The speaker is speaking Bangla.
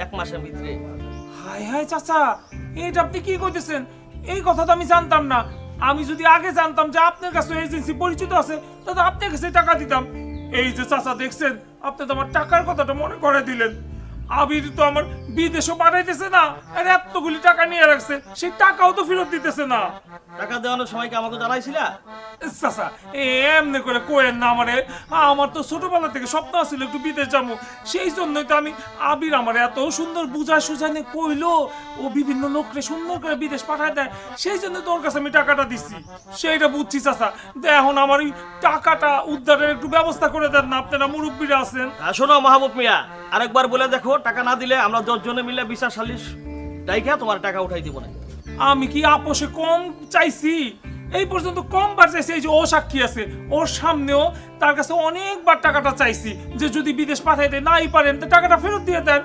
1 মাসের ভিতরে। হাই হাই চাচা, এটা আপনি কি কইতেছেন? এই কথা তো আমি জানতাম না। আমি যদি আগে জানতাম যে আপনার কাছে এজেন্সি পরিচিত আছে, তাহলে আপনার কাছে টাকা দিতাম। এই যে চাচা দেখছেন, আপনি তো আমার টাকার কথাটা মনে করে দিলেন। আবির তো আমার বিদেশও পাঠাইতেছে না, আর এতগুলি টাকা নিয়ে রাখছে, সেই টাকাও তো ফেরত দিতেছে না। টাকা দেওয়ানোর সময় কি আমাকে জানাইছিলা? চাচা এমনি করে কোয়েন না আমারে। আমার তো ছোটবেলা থেকে স্বপ্ন ছিল একটু বিদেশ যাবো, সেই জন্যই তো আমি আবির আমার এত সুন্দর বুঝা সুঝানে কইলো ও বিভিন্ন লোকরে সুন্দর করে বিদেশ পাঠায় দেয়, সেই জন্য তোর কাছে আমি টাকাটা দিচ্ছি। সেইটা বুঝছি চাচা, এখন আমার ওই টাকাটা উদ্ধারের একটু ব্যবস্থা করে দেন না, আপনারা মুরব্বীরা আছেন। শোনো মাহমুদ মিয়া, আরেকবার বলে দেখো, টাকা না দিলে আমরা 10 জনে মিলে বিচার সালিশ ডাইকা তোমার টাকা উঠাই দিব না। আমি কি আপোষে কম চাইছি? এই পর্যন্ত কমবার চাইছি। এই যে ও সাক্ষী আছে, ওর সামনেও তার কাছে অনেকবার টাকাটা চাইছি যে যদি বিদেশ পাঠাইতে নাই পারেন তো টাকাটা ফেরত দিয়ে দেন।